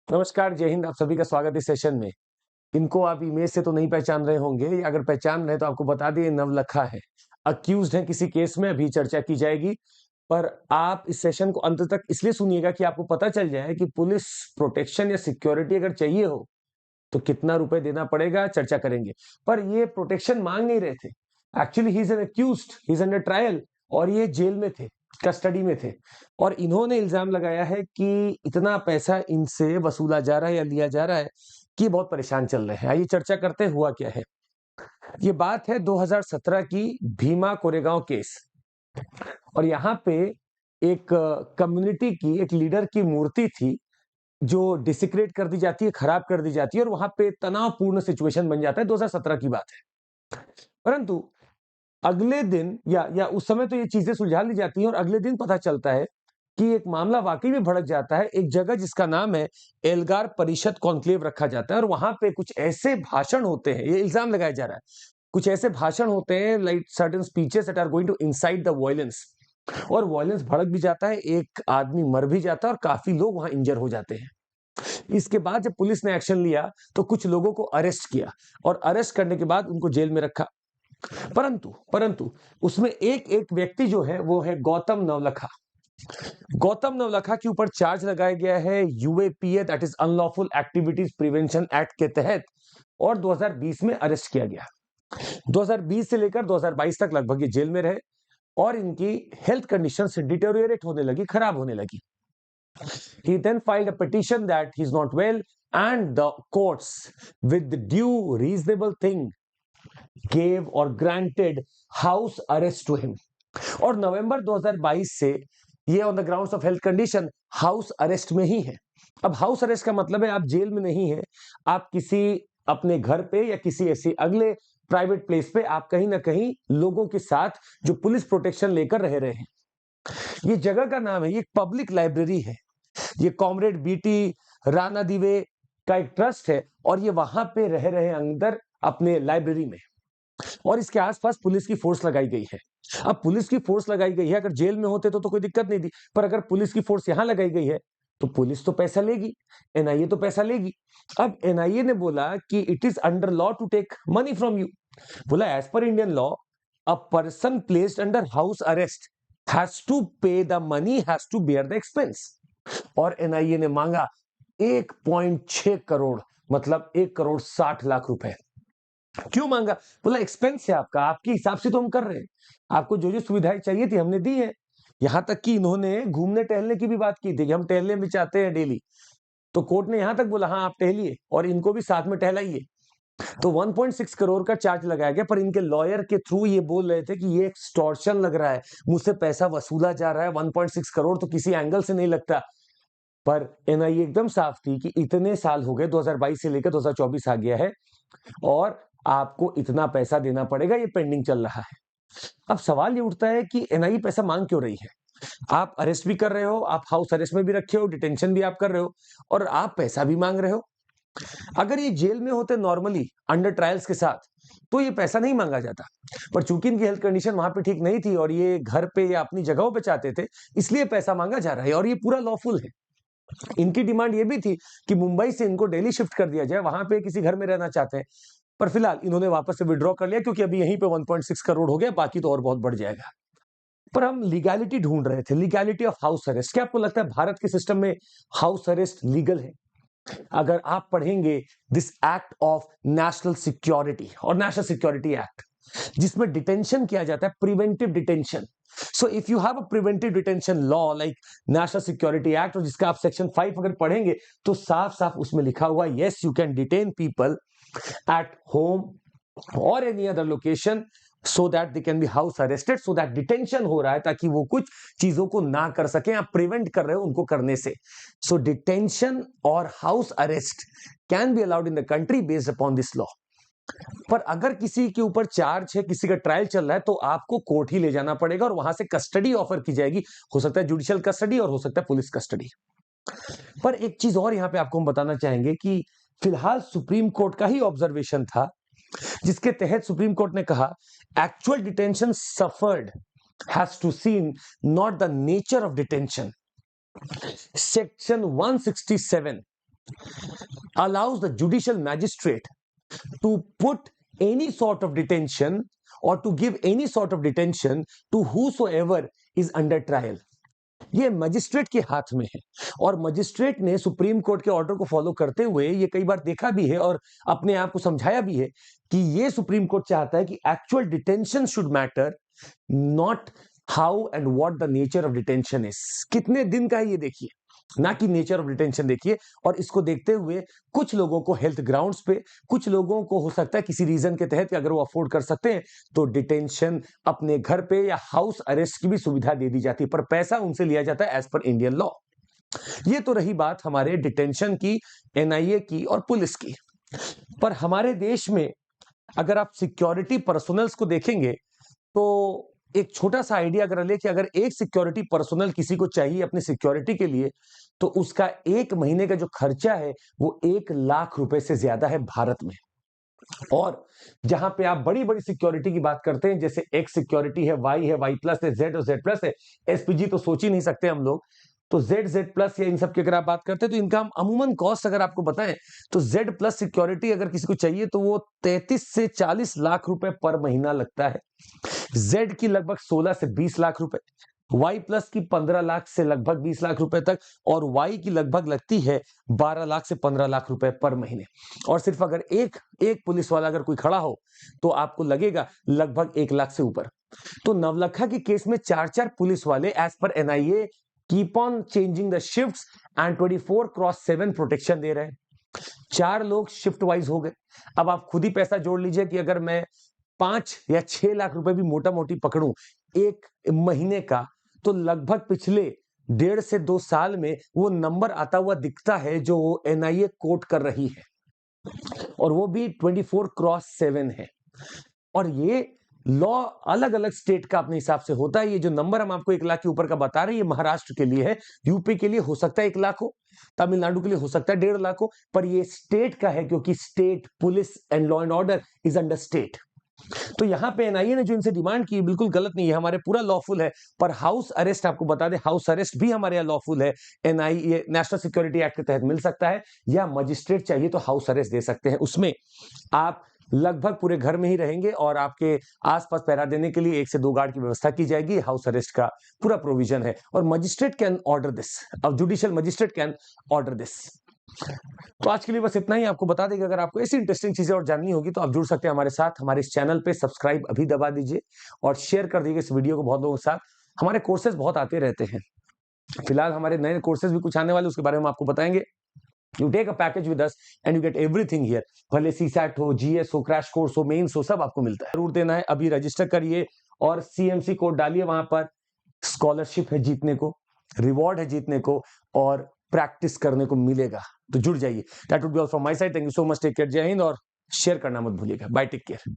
नमस्कार, जय हिंद। आप सभी का स्वागत है इस सेशन में। इनको आप इमेज से तो नहीं पहचान रहे होंगे, अगर पहचान रहे तो आपको बता दें, ये नवलखा है। अक्यूज्ड है किसी केस में, अभी चर्चा की जाएगी। पर आप इस सेशन को अंत तक इसलिए सुनिएगा कि आपको पता चल जाए कि पुलिस प्रोटेक्शन या सिक्योरिटी अगर चाहिए हो तो कितना रुपए देना पड़ेगा, चर्चा करेंगे। पर ये प्रोटेक्शन मांग नहीं रहे थे। Actually he is an accused, he is under trial और ये जेल में थे, कस्टडी में थे। और इन्होंने इल्जाम लगाया है कि इतना पैसा इनसे वसूला जा रहा है या लिया जा रहा है कि बहुत परेशान चल रहे हैं। आइए चर्चा करते हैं हुआ क्या है। ये बात है 2017 की भीमा कोरेगांव केस। और यहाँ पे एक कम्युनिटी की एक लीडर की मूर्ति थी जो डिसिक्रेट कर दी जाती है, खराब कर दी जाती है और वहां पे तनावपूर्ण सिचुएशन बन जाता है। 2017 की बात है। परंतु अगले दिन या उस समय तो ये चीजें सुलझा ली जाती हैं और अगले दिन पता चलता है कि एक मामला वाकई में भड़क जाता है। एक जगह जिसका नाम है एल्गार परिषद कॉन्क्लेव रखा जाता है और वहां पे कुछ ऐसे भाषण होते हैं, ये इल्जाम लगाया जा रहा है, कुछ ऐसे भाषण होते हैं like certain speeches that are going to incite the violence. और वायलेंस भड़क भी जाता है, एक आदमी मर भी जाता है और काफी लोग वहां इंजर हो जाते हैं। इसके बाद जब पुलिस ने एक्शन लिया तो कुछ लोगों को अरेस्ट किया और अरेस्ट करने के बाद उनको जेल में रखा। परंतु परंतु उसमें एक एक व्यक्ति जो है वो है गौतम नवलखा। गौतम नवलखा के ऊपर चार्ज लगाया गया है UAPA, that is unlawful activities prevention act के तहत, और 2020 में अरेस्ट किया गया। 2020 से लेकर 2022 तक लगभग ये जेल में रहे और इनकी हेल्थ कंडीशन से डिटेरियोरेट होने लगी, खराब होने लगी। He then filed a petition that he's not well, and the courts, with the due reasonable thing, gave or granted house arrest to him. और नवंबर 2022 से ये on the grounds of health condition house arrest में ही है। अब house arrest का मतलब है आप जेल में नहीं है, आप किसी अपने घर पे या किसी ऐसे अगले प्राइवेट प्लेस पे आप कहीं ना कहीं लोगों के साथ जो पुलिस प्रोटेक्शन लेकर रह रहे हैं। ये जगह का नाम है, ये पब्लिक लाइब्रेरी है। ये कॉमरेड बीटी राणा दिवे का एक ट्रस्ट है और ये वहां पे रह रहे हैं अंदर अपने लाइब्रेरी में। और इसके आसपास पुलिस की फोर्स लगाई गई है। अब पुलिस की फोर्स लगाई गई है, अगर जेल में होते तो कोई दिक्कत नहीं थी, पर अगर पुलिस की फोर्स यहां लगाई गई है तो पुलिस तो पैसा लेगी, एनआईए तो पैसा लेगी। अब एनआईए ने बोला कि it is under law to take money from you. बोला as per Indian law a person placed under house arrest has to pay the money, has to bear the expense. और NIA ने मांगा 1.6 करोड़, मतलब 1,60,00,000 रुपए। क्यों मांगा? बोला एक्सपेंस है आपका, आपके हिसाब से तो हम कर रहे हैं, आपको जो जो सुविधाएं चाहिए थी हमने दी है। यहां तक कि इन्होंने घूमने टहलने की भी बात की थी कि हम टहलने भी चाहते हैं डेली। तो कोर्ट ने यहां तक बोला हाँ आप टहलिए और इनको भी साथ में टहलाइए। तो 1.6 करोड़ का चार्ज लगाया गया, पर इनके लॉयर के थ्रू ये बोल रहे थे कि ये एक्सटॉर्शन लग रहा है, मुझसे पैसा वसूला जा रहा है। 1.6 करोड़ तो किसी एंगल से नहीं लगता। पर एनआईए एकदम साफ थी कि इतने साल हो गए, 2022 से लेकर 2024 आ गया है और आपको इतना पैसा देना पड़ेगा, ये पेंडिंग चल रहा है। अब सवाल ये उठता है कि एनआईए पैसा मांग क्यों रही है? आप अरेस्ट भी कर रहे हो, आप हाउस अरेस्ट में भी रखे हो, डिटेंशन भी आप कर रहे हो और आप पैसा भी मांग रहे हो। अगर ये जेल में होते नॉर्मली अंडर ट्रायल्स के साथ तो ये पैसा नहीं मांगा जाता, पर चूंकि इनकी हेल्थ कंडीशन वहां पे ठीक नहीं थी और ये घर पे या अपनी जगहों पे चाहते थे, इसलिए पैसा मांगा जा रहा है और ये पूरा लॉफुल है। इनकी डिमांड ये भी थी कि मुंबई से इनको दिल्ली शिफ्ट कर दिया जाए, वहां पे किसी घर में रहना चाहते हैं। पर फिलहाल इन्होंने वापस से विड्रॉ कर लिया क्योंकि अभी यहीं पे 1.6 करोड़ हो गया, बाकी तो और बहुत बढ़ जाएगा। पर हम लीगैलिटी ढूंढ रहे थे, लीगैलिटी ऑफ हाउस अरेस्ट। क्या आपको लगता है भारत के सिस्टम में हाउस अरेस्ट लीगल है? अगर आप पढ़ेंगे this act of national security और नेशनल सिक्योरिटी एक्ट, जिसमें डिटेंशन किया जाता है, preventive detention. So if you have a preventive detention law like national security act, और जिसका आप सेक्शन 5 अगर पढ़ेंगे तो साफ साफ उसमें लिखा हुआ yes you can detain people at home or any other location so that they can be house arrested, so that detention हो रहा है ताकि वो कुछ चीजों को ना कर सके, आप प्रिवेंट कर रहे हो उनको करने से। so detention और house arrest can be allowed in the country based upon this law। पर अगर किसी के ऊपर चार्ज है, किसी का ट्रायल चल रहा है, तो आपको कोर्ट ही ले जाना पड़ेगा और वहां से कस्टडी ऑफर की जाएगी। हो सकता है जुडिशियल कस्टडी और हो सकता है पुलिस कस्टडी। पर एक चीज और यहां पे आपको हम बताना चाहेंगे कि फिलहाल सुप्रीम कोर्ट का ही ऑब्जर्वेशन था, जिसके तहत सुप्रीम कोर्ट ने कहा actual detention suffered has to seen not the nature of detention. Section 167 allows the judicial magistrate to put any sort of detention or to give any sort of detention to whosoever is under trial. ये magistrate के हाथ में है और magistrate ने supreme court के order को follow करते हुए ये कई बार देखा भी है और अपने आप को समझाया भी है कि ये सुप्रीम कोर्ट चाहता है कि actual detention should matter, not how and what the nature of detention is. कितने दिन का है ये देखिए, ना कि नेचर ऑफ डिटेंशन देखिए। और इसको देखते हुए कुछ लोगों को हेल्थ ग्राउंड्स पे, कुछ लोगों को हो सकता है किसी रीजन के तहत अगर वो अफोर्ड कर सकते हैं तो डिटेंशन अपने घर पे या हाउस अरेस्ट की भी सुविधा दे दी जाती है, पर पैसा उनसे लिया जाता है एज पर इंडियन लॉ। ये तो रही बात हमारे डिटेंशन की, एनआईए की और पुलिस की। पर हमारे देश में अगर आप सिक्योरिटी पर्सनल्स को देखेंगे तो एक छोटा सा आइडिया अगर ले कि अगर एक सिक्योरिटी पर्सनल किसी को चाहिए अपनी सिक्योरिटी के लिए तो उसका एक महीने का जो खर्चा है वो 1 लाख रुपए से ज्यादा है भारत में। और जहां पे आप बड़ी बड़ी सिक्योरिटी की बात करते हैं, जैसे एक्स सिक्योरिटी है, वाई है, वाई प्लस है, जेड और जेड प्लस है, एसपीजी तो सोच ही नहीं सकते हम लोग, तो जेड जेड प्लस या इन सब की अगर आप बात करते हैं तो इनका हम अमूमन कॉस्ट अगर आपको बताएं तो जेड प्लस सिक्योरिटी अगर किसी को चाहिए तो वो 33 से 40 लाख रुपए पर महीना लगता है। जेड की लगभग 16 से 20 लाख रुपए, वाई प्लस की 15 लाख से लगभग 20 लाख रुपए तक, और वाई की लगभग लगती है 12 लाख से 15 लाख रुपए पर महीने। और सिर्फ अगर एक पुलिस वाला अगर कोई खड़ा हो तो आपको लगेगा लगभग 1 लाख से ऊपर। तो नवलखा के केस में 4 पुलिस वाले as per NIA keep on changing the shifts and 24x7 protection दे रहे हैं। 4 लोग शिफ्ट वाइज हो गए। अब आप खुद ही पैसा जोड़ लीजिए कि अगर मैं 5 या 6 लाख रुपए भी मोटा मोटी पकड़ूं एक महीने का, तो लगभग पिछले 1.5 से 2 साल में वो नंबर आता हुआ दिखता है जो एनआईए कोट कर रही है, और वो भी 24x7 है। और ये लॉ अलग अलग स्टेट का अपने हिसाब से होता है। ये जो नंबर हम आपको 1 लाख के ऊपर का बता रहे हैं ये महाराष्ट्र के लिए है, यूपी के लिए हो सकता है 1 लाख हो, तमिलनाडु के लिए हो सकता है 1.5 लाख हो, पर ये स्टेट का है क्योंकि state police and law and order is under state. तो यहां पे एनआईए ने जो इनसे डिमांड की बिल्कुल गलत नहीं है, हमारे पूरा लॉफुल है। पर हाउस अरेस्ट आपको बता दें, हाउस अरेस्ट भी हमारे यहाँ लॉफुल है। एनआईए नेशनल सिक्योरिटी एक्ट के तहत मिल सकता है, या मजिस्ट्रेट चाहिए तो हाउस अरेस्ट दे सकते हैं। उसमें आप लगभग पूरे घर में ही रहेंगे और आपके आसपास पहरा देने के लिए 1 से 2 गार्ड की व्यवस्था की जाएगी। हाउस अरेस्ट का पूरा प्रोविजन है और मजिस्ट्रेट कैन ऑर्डर दिस, अब judicial magistrate can order this. तो आज के लिए बस इतना ही। आपको बता दें कि अगर आपको ऐसी इंटरेस्टिंग चीजें और जाननी होगी तो आप जुड़ सकते हैं हमारे साथ। हमारे इस चैनल पे सब्सक्राइब अभी दबा दीजिए और शेयर कर दीजिए इस वीडियो को बहुत लोगों के साथ। हमारे कोर्सेज बहुत आते रहते हैं, फिलहाल हमारे नए कोर्सेज भी कुछ आने वाले, उसके बारे में आपको बताएंगे। You take a package with us and you get everything here, भले सीसैट हो, जीएस हो, क्रैश कोर्स हो, मेंस हो, सब आपको मिलता है। जरूर देना है, अभी रजिस्टर करिए और सीएमसी कोड डालिए। वहां पर स्कॉलरशिप है जीतने को, रिवॉर्ड है जीतने को, और प्रैक्टिस करने को मिलेगा, तो जुड़ जाइए। That would be all from my side. Thank you so much, take care, Jai Hind, और शेयर करना मत भूलिएगा। Bye, take care.